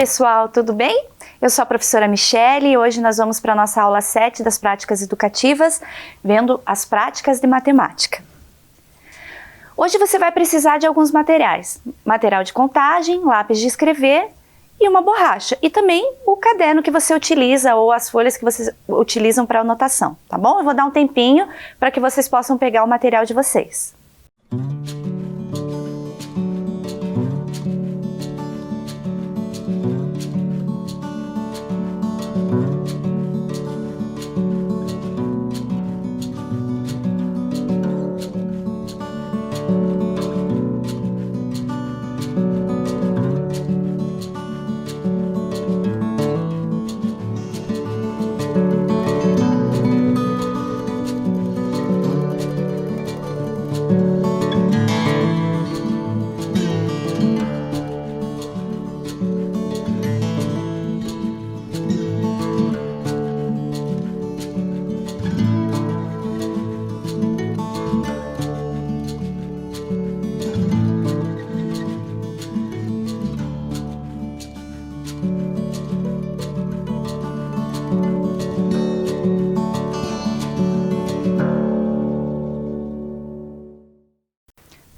pessoal, tudo bem? Eu sou a professora Michele e hoje nós vamos para a nossa aula 7 das práticas educativas, vendo as práticas de matemática. Hoje você vai precisar de alguns materiais, material de contagem, lápis de escrever e uma borracha, e também o caderno que você utiliza ou as folhas que vocês utilizam para anotação, tá bom? Eu vou dar um tempinho para que vocês possam pegar o material de vocês.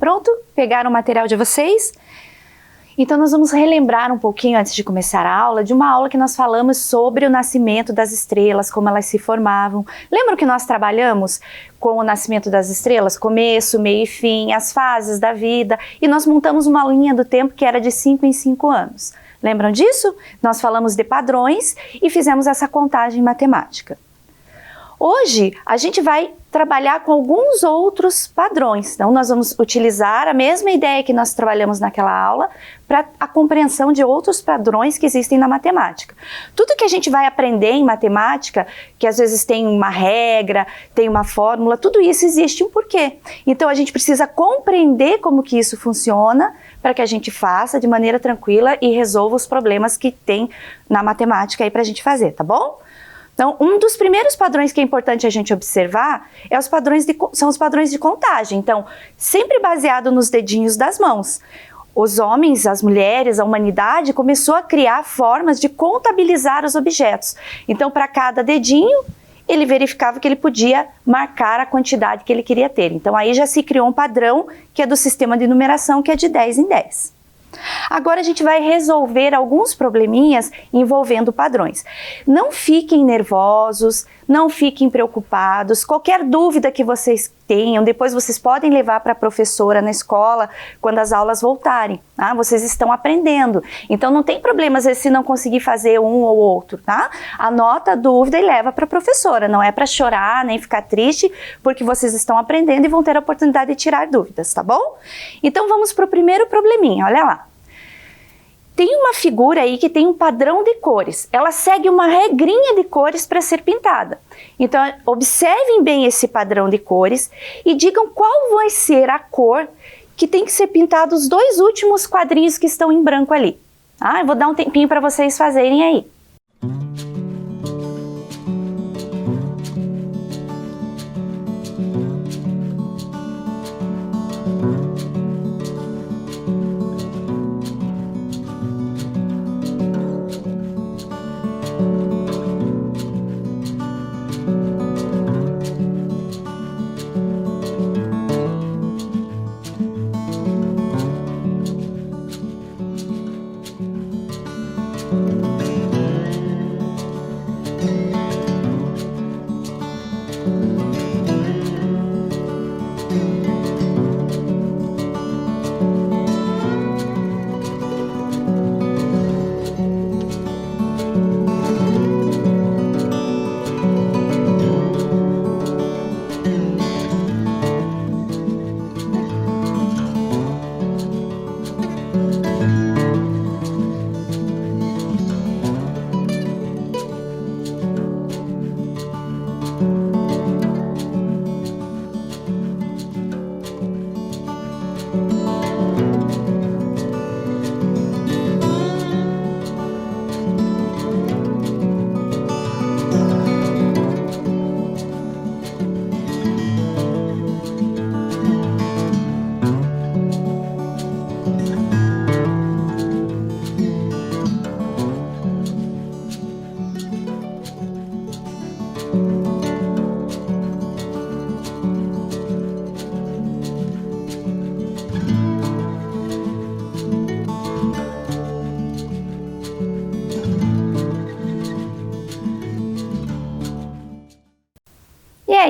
Pronto? Pegaram o material de vocês? Então nós vamos relembrar um pouquinho antes de começar a aula, de uma aula que nós falamos sobre o nascimento das estrelas, como elas se formavam. Lembram que nós trabalhamos com o nascimento das estrelas? Começo, meio e fim, as fases da vida, e nós montamos uma linha do tempo que era de 5 em 5 anos. Lembram disso? Nós falamos de padrões e fizemos essa contagem matemática. Hoje a gente vai trabalhar com alguns outros padrões, então nós vamos utilizar a mesma ideia que nós trabalhamos naquela aula para a compreensão de outros padrões que existem na matemática. Tudo que a gente vai aprender em matemática, que às vezes tem uma regra, tem uma fórmula, tudo isso existe um porquê. Então a gente precisa compreender como que isso funciona para que a gente faça de maneira tranquila e resolva os problemas que tem na matemática aí para a gente fazer, tá bom? Então, um dos primeiros padrões que é importante a gente observar são os padrões de contagem. Então, sempre baseado nos dedinhos das mãos. Os homens, as mulheres, a humanidade começou a criar formas de contabilizar os objetos. Então, para cada dedinho, ele verificava que ele podia marcar a quantidade que ele queria ter. Então, aí já se criou um padrão que é do sistema de numeração, que é de 10 em 10. Agora a gente vai resolver alguns probleminhas envolvendo padrões. Não fiquem nervosos, não fiquem preocupados. Qualquer dúvida que vocês tenham, depois vocês podem levar para a professora na escola quando as aulas voltarem, tá? Vocês estão aprendendo, então não tem problema às vezes se não conseguir fazer um ou outro, tá? Anota a dúvida e leva para a professora, não é para chorar nem ficar triste, porque vocês estão aprendendo e vão ter a oportunidade de tirar dúvidas, tá bom? Então vamos para o primeiro probleminha, olha lá. Tem uma figura aí que tem um padrão de cores. Ela segue uma regrinha de cores para ser pintada. Então, observem bem esse padrão de cores e digam qual vai ser a cor que tem que ser pintada os dois últimos quadrinhos que estão em branco ali. Ah, eu vou dar um tempinho para vocês fazerem aí.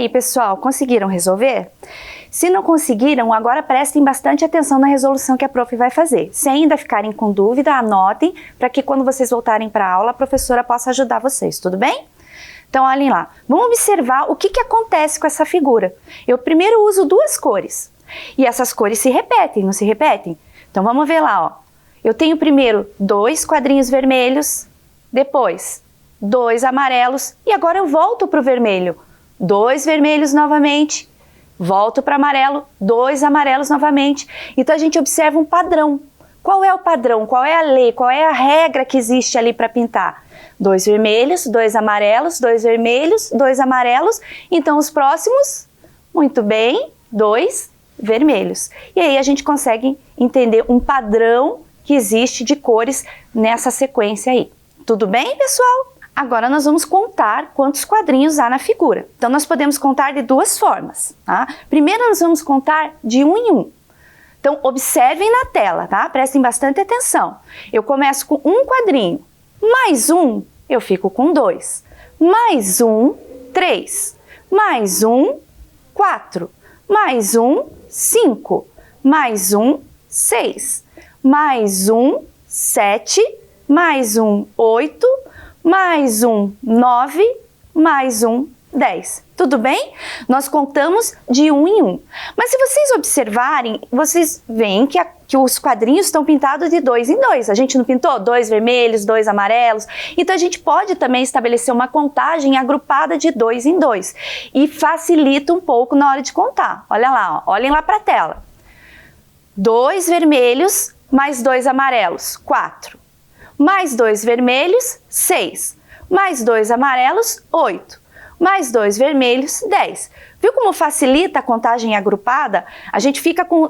aí, pessoal, conseguiram resolver? Se não conseguiram, agora prestem bastante atenção na resolução que a prof vai fazer. Se ainda ficarem com dúvida, anotem para que quando vocês voltarem para a aula, a professora possa ajudar vocês, tudo bem? Então, olhem lá. Vamos observar o que acontece com essa figura. Eu primeiro uso duas cores. E essas cores se repetem, não se repetem? Então, vamos ver lá, ó. Eu tenho primeiro 2 quadrinhos vermelhos, depois 2 amarelos e agora eu volto para o vermelho. 2 vermelhos novamente, volto para amarelo, 2 amarelos novamente. Então a gente observa um padrão. Qual é o padrão? Qual é a lei? Qual é a regra que existe ali para pintar? 2 vermelhos, 2 amarelos, 2 vermelhos, 2 amarelos. Então os próximos, muito bem, 2 vermelhos. E aí a gente consegue entender um padrão que existe de cores nessa sequência aí. Tudo bem, pessoal? Agora nós vamos contar quantos quadrinhos há na figura. Então nós podemos contar de duas formas, tá? Primeiro nós vamos contar de 1 em 1. Então observem na tela, tá? Prestem bastante atenção. Eu começo com um quadrinho, mais um, eu fico com 2. Mais um, 3. Mais um, 4. Mais um, 5. Mais um, 6. Mais um, 7. Mais um, 8. Mais um, 9, mais um, 10. Tudo bem? Nós contamos de 1 em 1. Mas se vocês observarem, vocês veem que os quadrinhos estão pintados de 2 em 2. A gente não pintou 2 vermelhos, 2 amarelos? Então a gente pode também estabelecer uma contagem agrupada de 2 em 2. E facilita um pouco na hora de contar. Olha lá, ó, olhem lá para a tela. 2 vermelhos mais 2 amarelos, 4. Mais 2 vermelhos, 6. Mais 2 amarelos, 8. Mais 2 vermelhos, 10. Viu como facilita a contagem agrupada? A gente fica com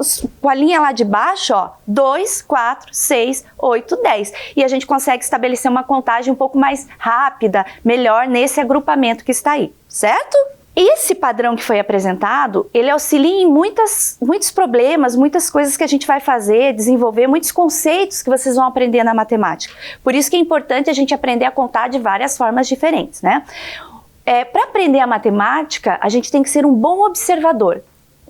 a linha lá de baixo, ó, 2, 4, 6, 8, 10. E a gente consegue estabelecer uma contagem um pouco mais rápida, melhor nesse agrupamento que está aí, certo? Esse padrão que foi apresentado, ele auxilia em muitos problemas, muitas coisas que a gente vai fazer, desenvolver, muitos conceitos que vocês vão aprender na matemática. Por isso que é importante a gente aprender a contar de várias formas diferentes, né? Para aprender a matemática, a gente tem que ser um bom observador.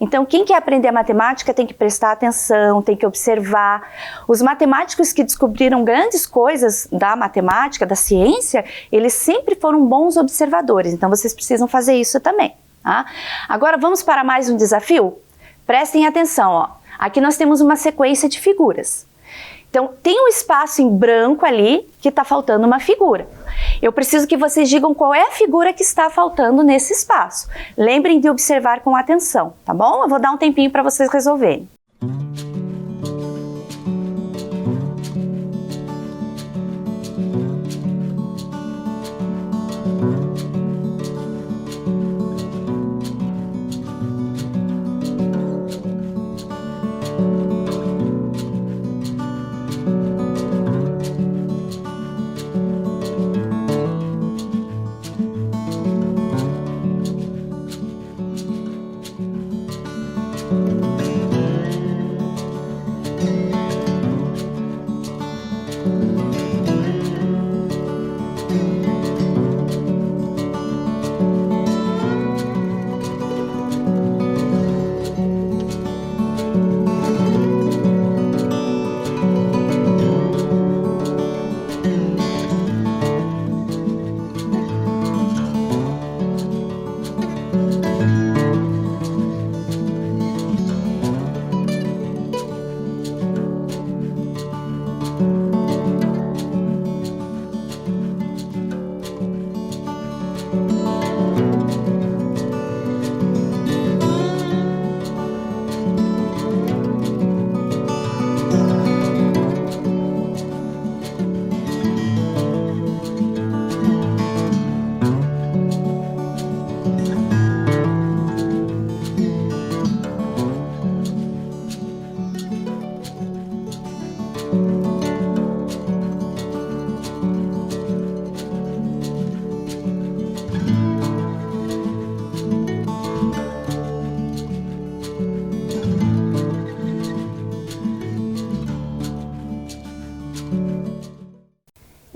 Então, quem quer aprender a matemática tem que prestar atenção, tem que observar. Os matemáticos que descobriram grandes coisas da matemática, da ciência, eles sempre foram bons observadores. Então, vocês precisam fazer isso também, tá? Agora, vamos para mais um desafio? Prestem atenção, ó. Aqui nós temos uma sequência de figuras. Então, tem um espaço em branco ali que está faltando uma figura. Eu preciso que vocês digam qual é a figura que está faltando nesse espaço. Lembrem de observar com atenção, tá bom? Eu vou dar um tempinho para vocês resolverem.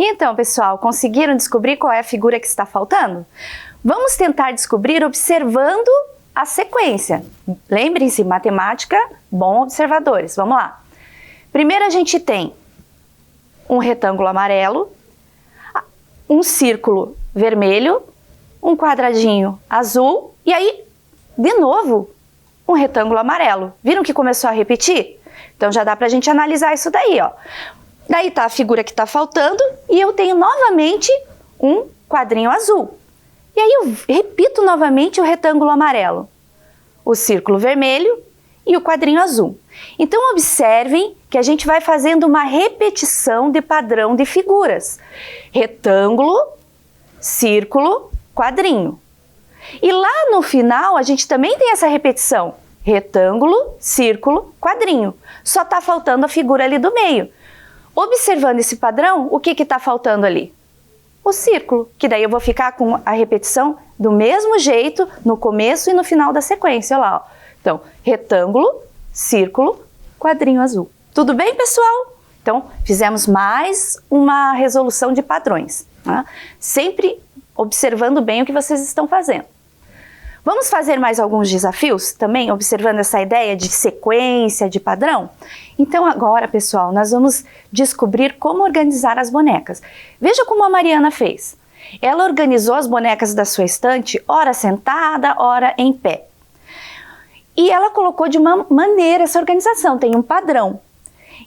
Então, pessoal, conseguiram descobrir qual é a figura que está faltando? Vamos tentar descobrir observando a sequência. Lembrem-se, matemática, bom observadores. Vamos lá. Primeiro a gente tem um retângulo amarelo, um círculo vermelho, um quadradinho azul e aí, de novo, um retângulo amarelo. Viram que começou a repetir? Então já dá pra gente analisar isso daí, ó. Daí tá a figura que tá faltando e eu tenho novamente um quadrinho azul. E aí eu repito novamente o retângulo amarelo, o círculo vermelho e o quadrinho azul. Então observem que a gente vai fazendo uma repetição de padrão de figuras. Retângulo, círculo, quadrinho. E lá no final a gente também tem essa repetição. Retângulo, círculo, quadrinho. Só está faltando a figura ali do meio. Observando esse padrão, o que está faltando ali? O círculo, que daí eu vou ficar com a repetição do mesmo jeito no começo e no final da sequência. Olha lá, ó. Então, retângulo, círculo, quadrinho azul. Tudo bem, pessoal? Então, fizemos mais uma resolução de padrões, tá? Sempre observando bem o que vocês estão fazendo. Vamos fazer mais alguns desafios também, observando essa ideia de sequência, de padrão? Então agora, pessoal, nós vamos descobrir como organizar as bonecas. Veja como a Mariana fez. Ela organizou as bonecas da sua estante, ora sentada, ora em pé. E ela colocou de uma maneira essa organização, tem um padrão.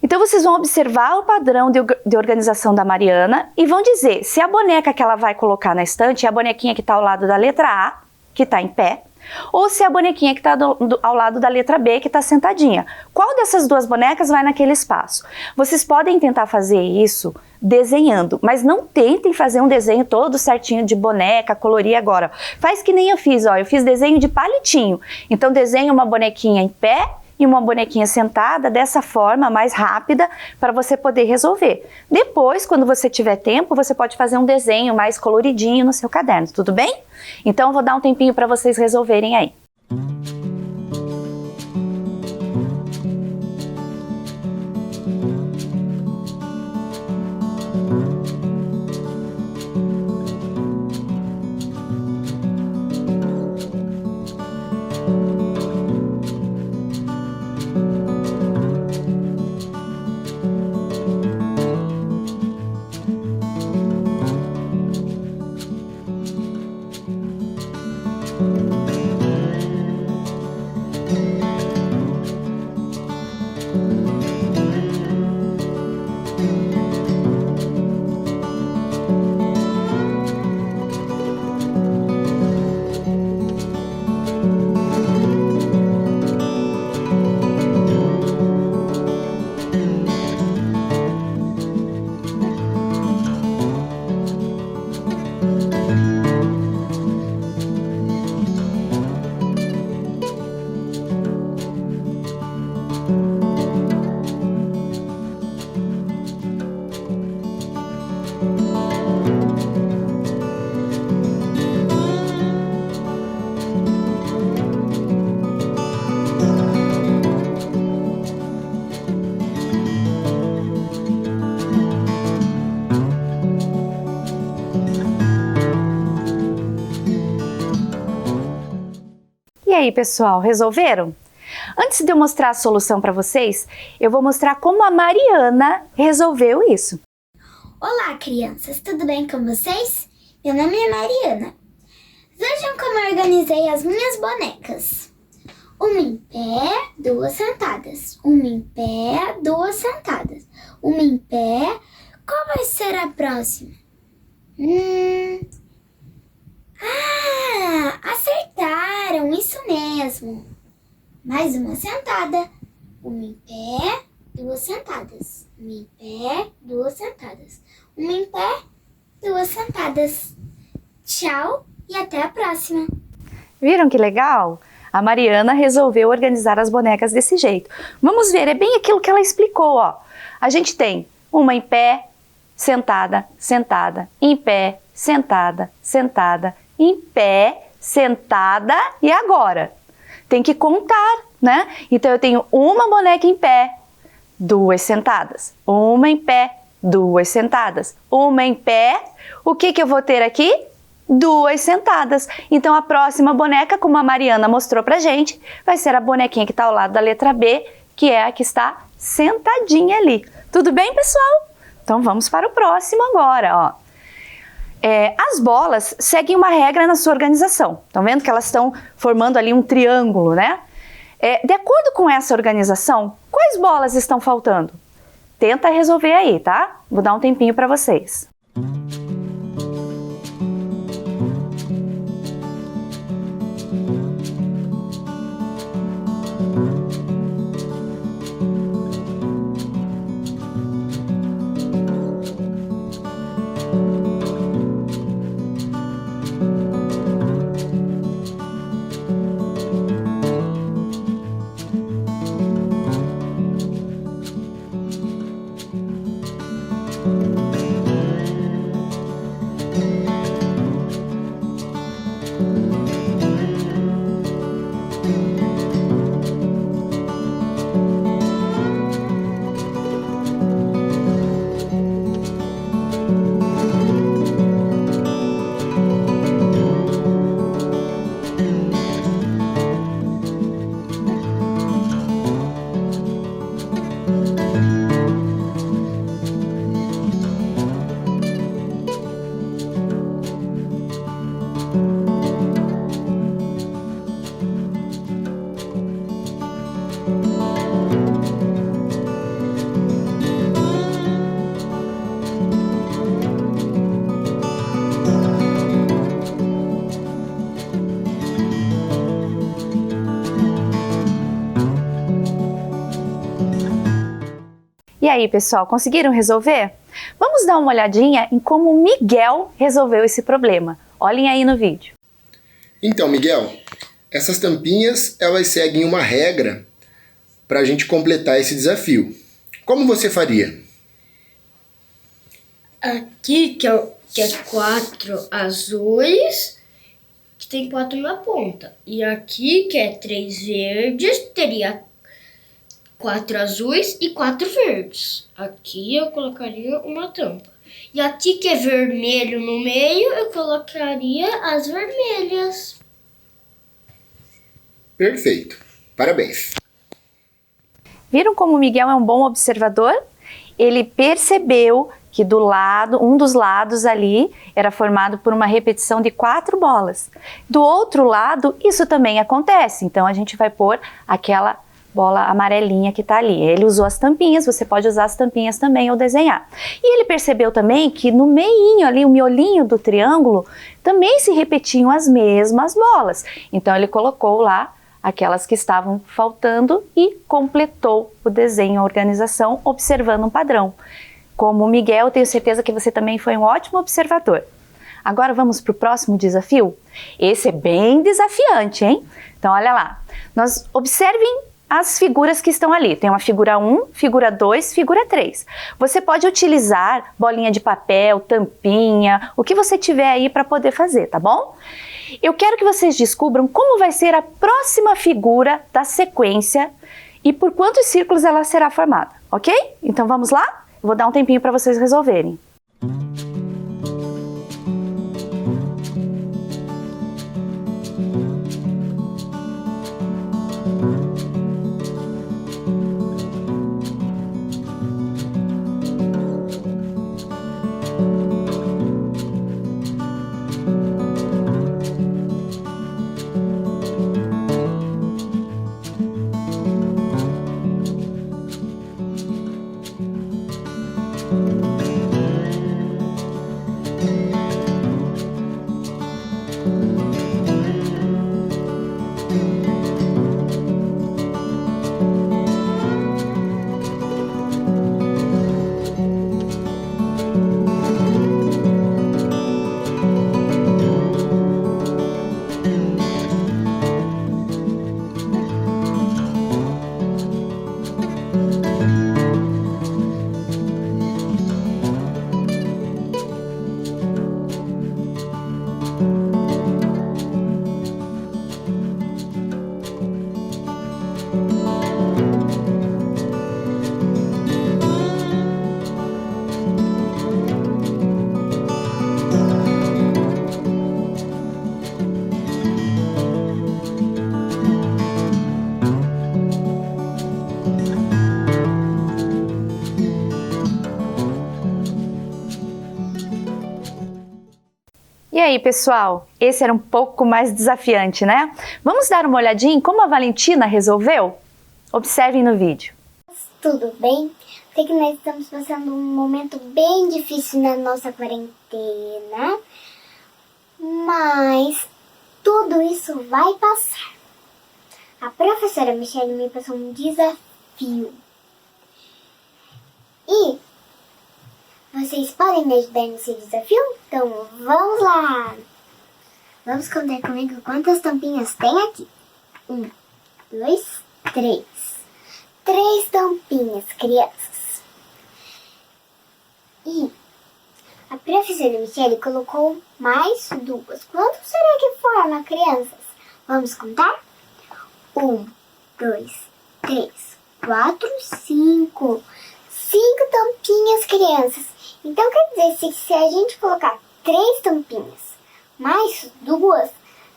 Então vocês vão observar o padrão de organização da Mariana e vão dizer se a boneca que ela vai colocar na estante é a bonequinha que está ao lado da letra A, que está em pé, ou se é a bonequinha que está ao lado da letra B, que está sentadinha. Qual dessas duas bonecas vai naquele espaço? Vocês podem tentar fazer isso desenhando, mas não tentem fazer um desenho todo certinho de boneca, colorir agora. Faz que nem eu fiz, ó, eu fiz desenho de palitinho. Então desenha uma bonequinha em pé e uma bonequinha sentada dessa forma mais rápida para você poder resolver. Depois, quando você tiver tempo, você pode fazer um desenho mais coloridinho no seu caderno, tudo bem? Então eu vou dar um tempinho para vocês resolverem aí. E aí, pessoal, resolveram? Antes de eu mostrar a solução para vocês, eu vou mostrar como a Mariana resolveu isso. Olá, crianças, tudo bem com vocês? Meu nome é Mariana. Vejam como eu organizei as minhas bonecas. Uma em pé, duas sentadas. Uma em pé, duas sentadas. Uma em pé. Qual vai ser a próxima? Acertaram, isso mesmo. Mais uma sentada. Uma em pé, duas sentadas. Uma em pé, duas sentadas. Uma em pé, duas sentadas. Tchau e até a próxima. Viram que legal? A Mariana resolveu organizar as bonecas desse jeito. Vamos ver, é bem aquilo que ela explicou, ó. A gente tem uma em pé, sentada, sentada, em pé, sentada, sentada, em pé, sentada e agora? Tem que contar, né? Então eu tenho uma boneca em pé, duas sentadas, uma em pé, duas sentadas, uma em pé. O que eu vou ter aqui? 2 sentadas. Então a próxima boneca, como a Mariana mostrou pra gente, vai ser a bonequinha que está ao lado da letra B, que é a que está sentadinha ali. Tudo bem, pessoal? Então vamos para o próximo agora, ó. As bolas seguem uma regra na sua organização. Estão vendo que elas estão formando ali um triângulo, né? De acordo com essa organização, quais bolas estão faltando? Tenta resolver aí, tá? Vou dar um tempinho para vocês. E aí, pessoal, conseguiram resolver? Vamos dar uma olhadinha em como o Miguel resolveu esse problema. Olhem aí no vídeo. Então, Miguel, essas tampinhas, elas seguem uma regra para a gente completar esse desafio. Como você faria? Aqui, que é 4 azuis, que tem 4 na ponta. E aqui, que é 3 verdes, teria 4 azuis e 4 verdes. Aqui eu colocaria uma tampa. E aqui, que é vermelho no meio, eu colocaria as vermelhas. Perfeito. Parabéns. Viram como o Miguel é um bom observador? Ele percebeu que um dos lados ali era formado por uma repetição de 4 bolas. Do outro lado, isso também acontece. Então a gente vai pôr aquela bola amarelinha que está ali. Ele usou as tampinhas, você pode usar as tampinhas também ou desenhar. E ele percebeu também que no meinho ali, o miolinho do triângulo, também se repetiam as mesmas bolas. Então ele colocou lá aquelas que estavam faltando e completou o desenho, a organização, observando um padrão. Como o Miguel, eu tenho certeza que você também foi um ótimo observador. Agora vamos para o próximo desafio? Esse é bem desafiante, hein? Então olha lá, observem as figuras que estão ali. Tem uma figura 1, figura 2, figura 3. Você pode utilizar bolinha de papel, tampinha, o que você tiver aí para poder fazer, tá bom? Eu quero que vocês descubram como vai ser a próxima figura da sequência e por quantos círculos ela será formada, ok? Então vamos lá? Eu vou dar um tempinho para vocês resolverem. E aí, pessoal? Esse era um pouco mais desafiante, né? Vamos dar uma olhadinha em como a Valentina resolveu? Observem no vídeo. Tudo bem? Sei que nós estamos passando um momento bem difícil na nossa quarentena, mas tudo isso vai passar. A professora Michelle me passou um desafio. E vocês podem me ajudar nesse desafio? Então vamos lá! Vamos contar comigo quantas tampinhas tem aqui. 1, 2, 3. 3 tampinhas, crianças. E a professora Michelle colocou mais 2. Quanto será que forma, crianças? Vamos contar? 1, 2, 3, 4, 5. 5 tampinhas, crianças. Então quer dizer, se a gente colocar 3 tampinhas mais 2,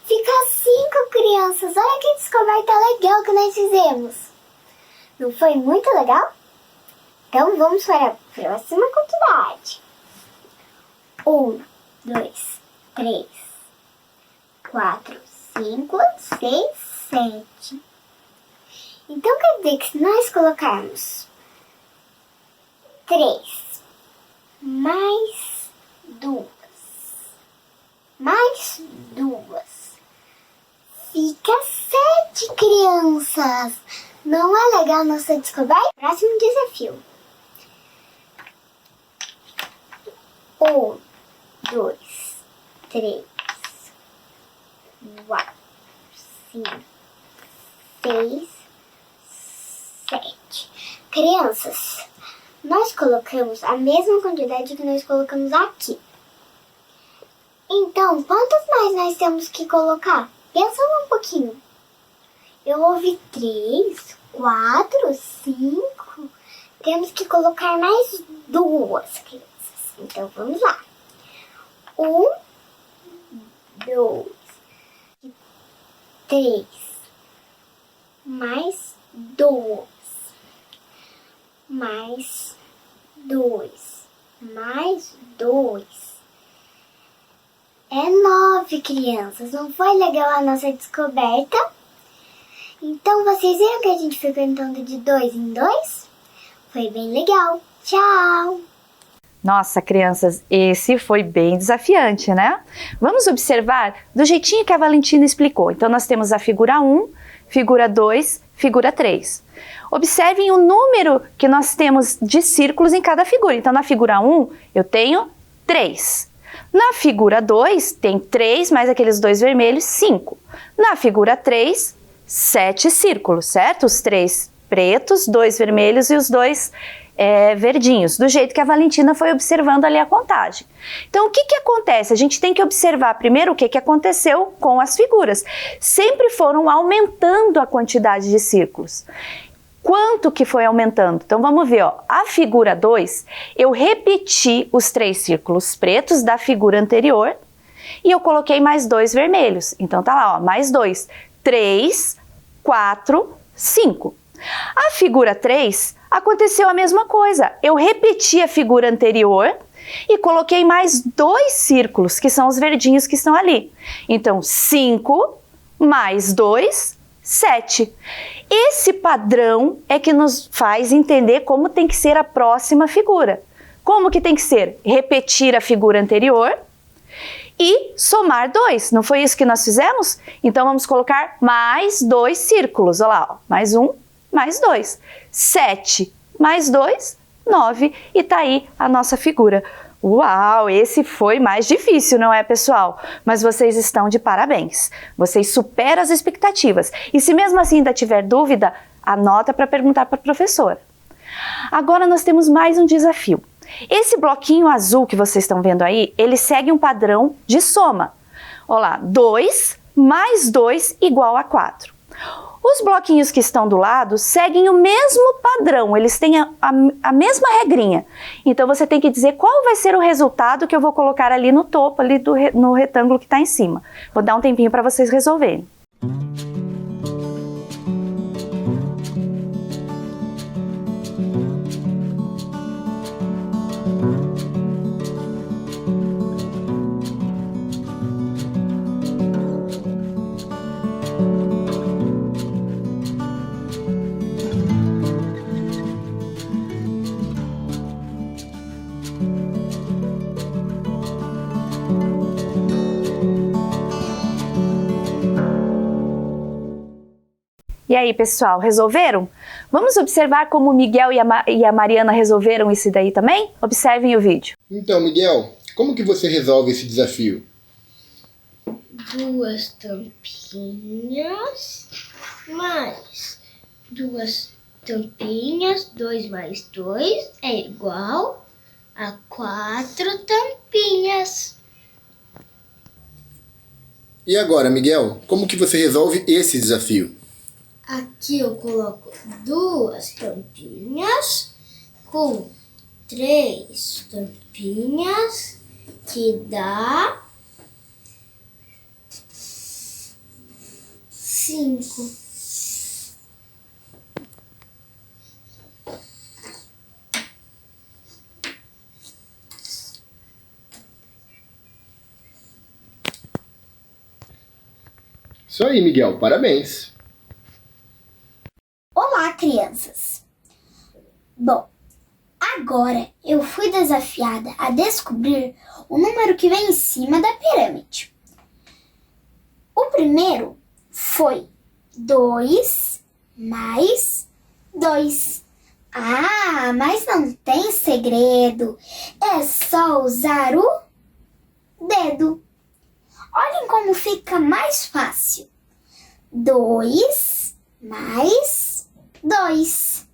fica 5, crianças. Olha que descoberta legal que nós fizemos. Não foi muito legal? Então vamos para a próxima quantidade. 1, 2, 3, 4, 5, 6, 7. Então quer dizer que se nós colocarmos 3 mais 2 fica 7, crianças. Não é legal nossa descoberta? Próximo desafio. 1, 2, 3, 4, 5, 6, 7. Crianças, nós colocamos a mesma quantidade que nós colocamos aqui. Então, quantas mais nós temos que colocar? Pensa um pouquinho. Eu ouvi 3, 4, 5. Temos que colocar mais 2, crianças. Então, vamos lá. 1, 2, 3, mais 2, mais 2, mais 2. É 9, crianças. Não foi legal a nossa descoberta? Então, vocês viram que a gente foi contando de 2 em 2? Foi bem legal. Tchau! Nossa, crianças, esse foi bem desafiante, né? Vamos observar do jeitinho que a Valentina explicou. Então, nós temos a figura 1, figura 2, figura 3. Observem o número que nós temos de círculos em cada figura. Então, na figura 1, eu tenho 3. Na figura 2, tem 3 mais aqueles 2 vermelhos, 5. Na figura 3, 7 círculos, certo? Os 3 pretos, 2 vermelhos e os 2 verdinhos, do jeito que a Valentina foi observando ali a contagem. Então, o que acontece? A gente tem que observar primeiro o que aconteceu com as figuras. Sempre foram aumentando a quantidade de círculos. Quanto que foi aumentando? Então, vamos ver, ó. A figura 2, eu repeti os 3 círculos pretos da figura anterior e eu coloquei mais 2 vermelhos. Então, tá lá, ó, mais 2. 3, 4, 5. A figura 3, aconteceu a mesma coisa. Eu repeti a figura anterior e coloquei mais 2 círculos, que são os verdinhos que estão ali. Então, 5 mais 2, 7. Esse padrão é que nos faz entender como tem que ser a próxima figura. Como que tem que ser? Repetir a figura anterior e somar 2. Não foi isso que nós fizemos? Então, vamos colocar mais 2 círculos. Olha lá, ó. Mais 1, mais 2. 7 mais 2, 9. E tá aí a nossa figura. Uau, esse foi mais difícil, não é, pessoal? Mas vocês estão de parabéns. Vocês superam as expectativas. E se mesmo assim ainda tiver dúvida, anota para perguntar para a professora. Agora nós temos mais um desafio. Esse bloquinho azul que vocês estão vendo aí, ele segue um padrão de soma. Olha lá, 2 mais 2 igual a 4. Os bloquinhos que estão do lado seguem o mesmo padrão, eles têm a mesma regrinha. Então, você tem que dizer qual vai ser o resultado que eu vou colocar ali no topo, ali no retângulo que está em cima. Vou dar um tempinho para vocês resolverem. E aí, pessoal, resolveram? Vamos observar como o Miguel e a Mariana resolveram isso daí também? Observem o vídeo. Então, Miguel, como que você resolve esse desafio? 2 tampinhas mais 2 tampinhas, 2 mais 2 é igual a 4 tampinhas. E agora, Miguel, como que você resolve esse desafio? Aqui eu coloco 2 tampinhas com 3 tampinhas, que dá 5. Isso aí, Miguel, parabéns! Olá, crianças! Bom, agora eu fui desafiada a descobrir o número que vem em cima da pirâmide. O primeiro foi 2 mais 2. Ah, mas não tem segredo. É só usar o dedo. Olhem como fica mais fácil. 2 mais 2.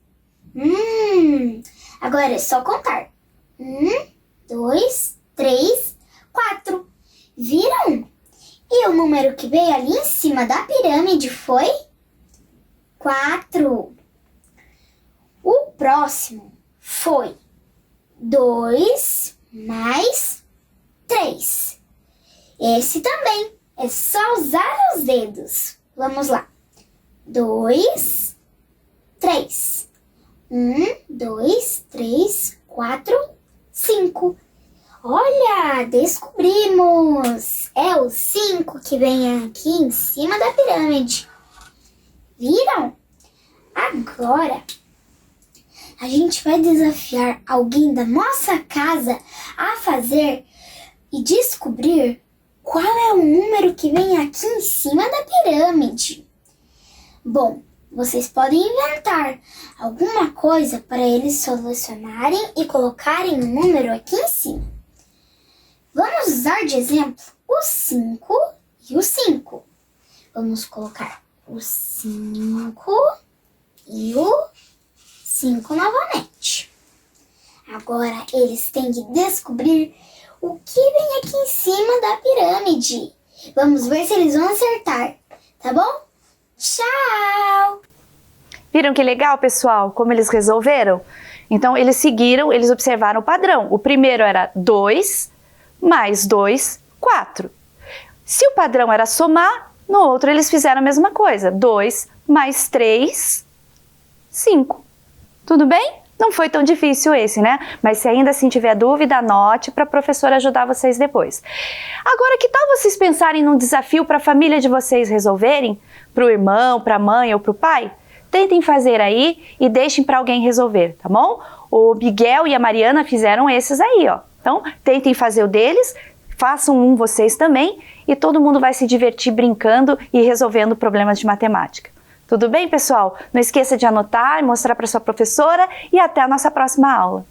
Agora é só contar. 1, 2, 3, 4. Viram? E o número que veio ali em cima da pirâmide foi 4. O próximo foi 2 mais 3. Esse também é só usar os dedos. Vamos lá. 2, 3. 1, 2, 3, 4, 5. Olha, descobrimos! É o 5 que vem aqui em cima da pirâmide. Viram? Agora, a gente vai desafiar alguém da nossa casa a fazer e descobrir qual é o número que vem aqui em cima da pirâmide. Bom, vocês podem inventar alguma coisa para eles solucionarem e colocarem o número aqui em cima. Vamos usar de exemplo o 5 e o 5. Vamos colocar o 5 e o 5 novamente. Agora eles têm que descobrir o que vem aqui em cima da pirâmide. Vamos ver se eles vão acertar, tá bom? Tchau! Viram que legal, pessoal, como eles resolveram? Então, eles seguiram, eles observaram o padrão. O primeiro era 2 mais 2, 4. Se o padrão era somar, no outro eles fizeram a mesma coisa. 2 mais 3, 5. Tudo bem? Não foi tão difícil esse, né? Mas se ainda assim tiver dúvida, anote para a professora ajudar vocês depois. Agora, que tal vocês pensarem num desafio para a família de vocês resolverem? Para o irmão, para a mãe ou para o pai? Tentem fazer aí e deixem para alguém resolver, tá bom? O Miguel e a Mariana fizeram esses aí, ó. Então, tentem fazer o deles, façam um vocês também e todo mundo vai se divertir brincando e resolvendo problemas de matemática. Tudo bem, pessoal? Não esqueça de anotar e mostrar para sua professora e até a nossa próxima aula.